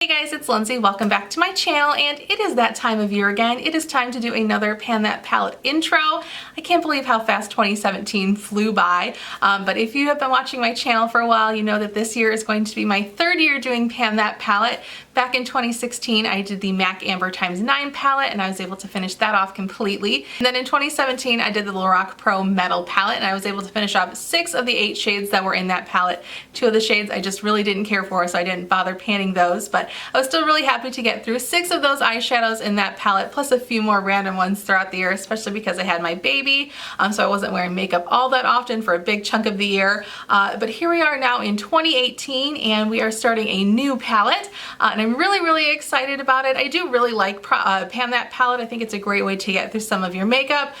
Hey guys, it's Lindsay. Welcome back to my channel, and it is that time of year again. It is time to do another Pan That Palette intro. I can't believe how fast 2017 flew by, but if you have been watching my channel for a while, you know that this year is going to be my third year doing Pan That Palette. Back in 2016, I did the MAC Amber x9 palette, and I was able to finish that off completely. And then in 2017, I did the Lorac Pro Metal palette, and I was able to finish off 6 of the 8 shades that were in that palette. 2 of the shades I just really didn't care for, so I didn't bother panning those, but I was still really happy to get through 6 of those eyeshadows in that palette, plus a few more random ones throughout the year, especially because I had my baby, so I wasn't wearing makeup all that often for a big chunk of the year. But here we are now in 2018, and we are starting a new palette, and I'm really excited about it. I do really like Pan That palette. I think it's a great way to get through some of your makeup.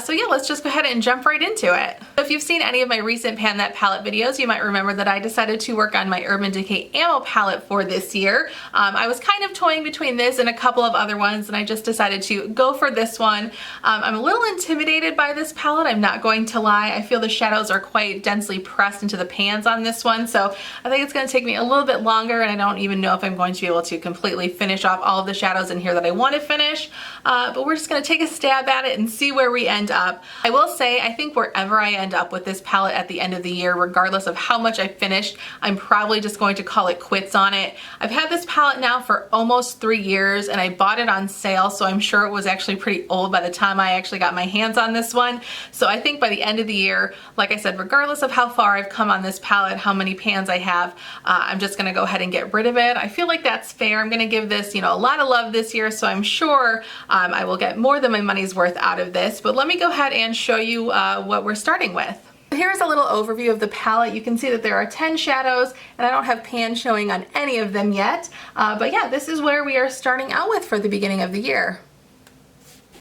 So yeah, let's just go ahead and jump right into it. If you've seen any of my recent Pan That palette videos, you might remember that I decided to work on my Urban Decay Ammo palette for this year. I was kind of toying between this and a couple of other ones, and I just decided to go for this one. I'm a little intimidated by this palette, I'm not going to lie. I feel the shadows are quite densely pressed into the pans on this one, so I think it's going to take me a little bit longer, and I don't even know if I'm going to be able to completely finish off all of the shadows in here that I want to finish, but we're just going to take a stab at it and see where we end up. I will say, I think wherever I end up with this palette at the end of the year, regardless of how much I finished, I'm probably just going to call it quits on it. I've had this palette now for almost 3 years, and I bought it on sale, so I'm sure it was actually pretty old by the time I actually got my hands on this one. So I think by the end of the year, like I said, regardless of how far I've come on this palette, how many pans I have, I'm just going to go ahead and get rid of it. I feel like that's fair. I'm going to give this, a lot of love this year, so I'm sure I will get more than my money's worth out of this. But let me go ahead and show you what we're starting with. Here's a little overview of the palette. You can see that there are 10 shadows, and I don't have pan showing on any of them yet. But yeah, this is where we are starting out with for the beginning of the year.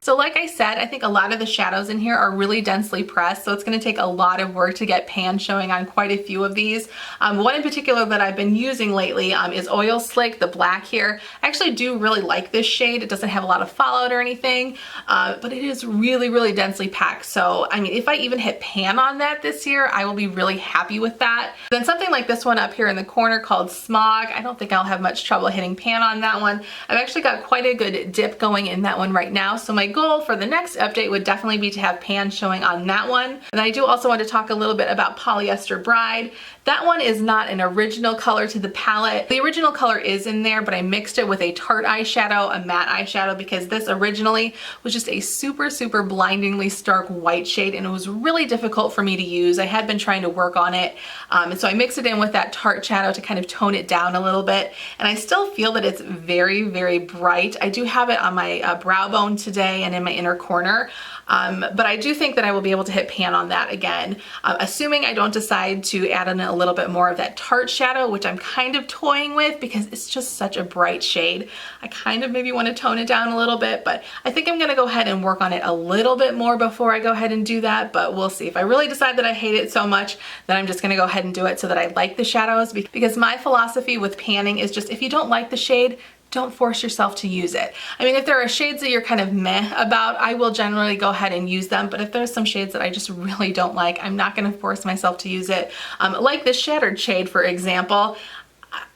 So like I said, I think a lot of the shadows in here are really densely pressed, so it's going to take a lot of work to get pan showing on quite a few of these. One in particular that I've been using lately is Oil Slick, the black here. I actually do really like this shade. It doesn't have a lot of fallout or anything, but it is really densely packed. So I mean, if I even hit pan on that this year, I will be really happy with that. Then something like this one up here in the corner called Smog, I don't think I'll have much trouble hitting pan on that one. I've actually got quite a good dip going in that one right now, so my goal for the next update would definitely be to have pan showing on that one. And I do also want to talk a little bit about Polyester Bride. That one is not an original color to the palette. The original color is in there, but I mixed it with a tart eyeshadow, a matte eyeshadow, because this originally was just a super blindingly stark white shade, and it was really difficult for me to use. I had been trying to work on it, and so I mixed it in with that tart shadow to kind of tone it down a little bit, and I still feel that it's very bright. I do have it on my brow bone today and in my inner corner, but I do think that I will be able to hit pan on that again, assuming I don't decide to add in a little bit more of that tart shadow, which I'm kind of toying with because it's just such a bright shade. I kind of maybe want to tone it down a little bit, but I think I'm going to go ahead and work on it a little bit more before I go ahead and do that, but we'll see. If I really decide that I hate it so much, then I'm just going to go ahead and do it so that I like the shadows, because my philosophy with panning is just, if you don't like the shade, don't force yourself to use it. I mean, if there are shades that you're kind of meh about, I will generally go ahead and use them, but if there's some shades that I just really don't like, I'm not gonna force myself to use it. Like this Shattered shade, for example,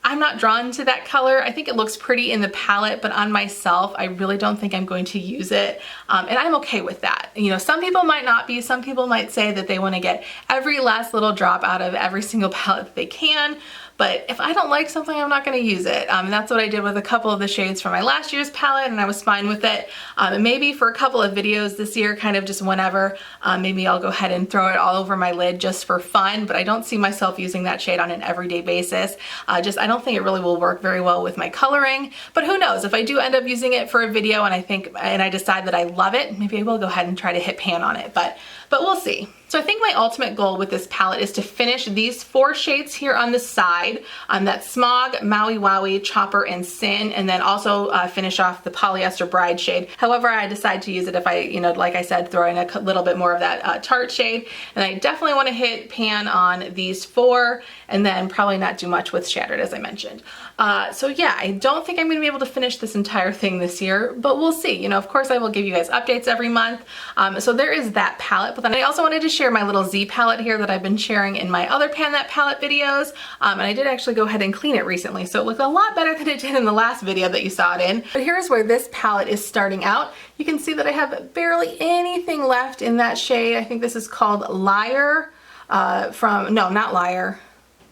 I'm not drawn to that color. I think it looks pretty in the palette, but on myself, I really don't think I'm going to use it. And I'm okay with that. Some people might not be. Some people might say that they want to get every last little drop out of every single palette that they can. But if I don't like something, I'm not going to use it. And that's what I did with a couple of the shades from my last year's palette, and I was fine with it. And maybe for a couple of videos this year, kind of just whenever, maybe I'll go ahead and throw it all over my lid just for fun, but I don't see myself using that shade on an everyday basis. I don't think it really will work very well with my coloring, but who knows? If I do end up using it for a video and I decide that I love it, maybe I will go ahead and try to hit pan on it, but we'll see. So I think my ultimate goal with this palette is to finish these 4 shades here on the side, that Smog, Maui Wowie, Chopper, and Sin, and then also finish off the Polyester Bride shade. However I decide to use it, if I, like I said, throw in a little bit more of that tart shade. And I definitely want to hit pan on these 4, and then probably not do much with Shattered, as I mentioned. So yeah, I don't think I'm going to be able to finish this entire thing this year, but we'll see. You know, of course I will give you guys updates every month. So there is that palette, but then I also wanted to share my little Z palette here that I've been sharing in my other Pan That Palette videos. And I did actually go ahead and clean it recently, so it looked a lot better than it did in the last video that you saw it in. But here's where this palette is starting out. You can see that I have barely anything left in that shade. I think this is called Liar no, not Liar.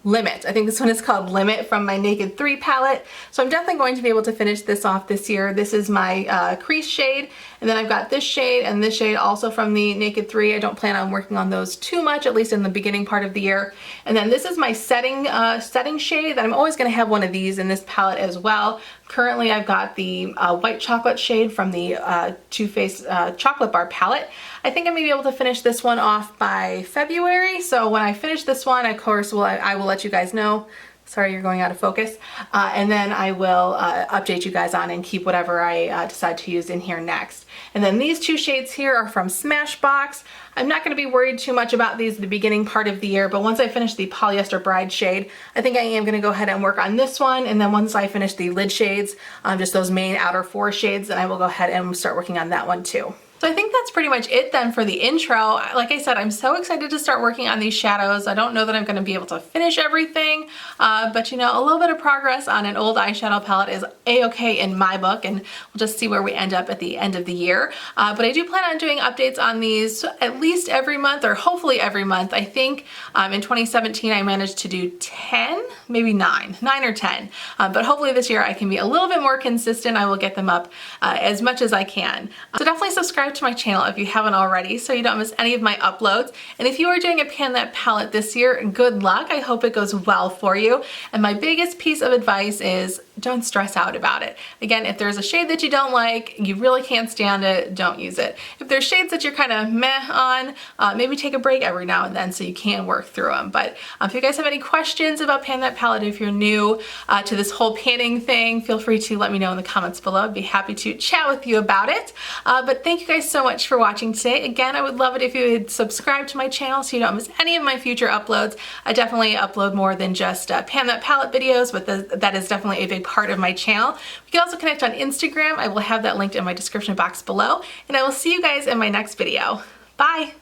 Limit. I think this one is called Limit from my Naked 3 palette. So I'm definitely going to be able to finish this off this year. This is my crease shade, and then I've got this shade and this shade also from the Naked 3. I don't plan on working on those too much, at least in the beginning part of the year. And then this is my setting shade that I'm always going to have one of these in this palette as well. Currently I've got the white chocolate shade from the Too Faced chocolate bar palette. I think I'm going to be able to finish this one off by February. So when I finish this one, of course, I will let you guys know. Sorry, you're going out of focus. And then I will update you guys on and keep whatever I decide to use in here next. And then these two shades here are from Smashbox. I'm not going to be worried too much about these at the beginning part of the year, but once I finish the Polyester Bride shade, I think I am going to go ahead and work on this one. And then once I finish the lid shades, just those main outer 4 shades, then I will go ahead and start working on that one too. So I think that's pretty much it then for the intro. Like I said, I'm so excited to start working on these shadows. I don't know that I'm going to be able to finish everything, but you know, a little bit of progress on an old eyeshadow palette is a-okay in my book, and we'll just see where we end up at the end of the year. But I do plan on doing updates on these at least every month, or hopefully every month. I think in 2017 I managed to do 10, maybe 9 or 10. But hopefully this year I can be a little bit more consistent. I will get them up as much as I can. So definitely subscribe to my channel if you haven't already so you don't miss any of my uploads. And if you are doing a Pan That palette this year, good luck. I hope it goes well for you. And my biggest piece of advice is don't stress out about it. Again, if there's a shade that you don't like, you really can't stand it, don't use it. If there's shades that you're kind of meh on, maybe take a break every now and then so you can work through them. But if you guys have any questions about Pan That palette, if you're new to this whole panning thing, feel free to let me know in the comments below. I'd be happy to chat with you about it. But thank you guys so much for watching today. Again, I would love it if you would subscribe to my channel so you don't miss any of my future uploads. I definitely upload more than just Pan That palette videos, but that is definitely a big part of my channel. We can also connect on Instagram. I will have that linked in my description box below, and I will see you guys in my next video. Bye!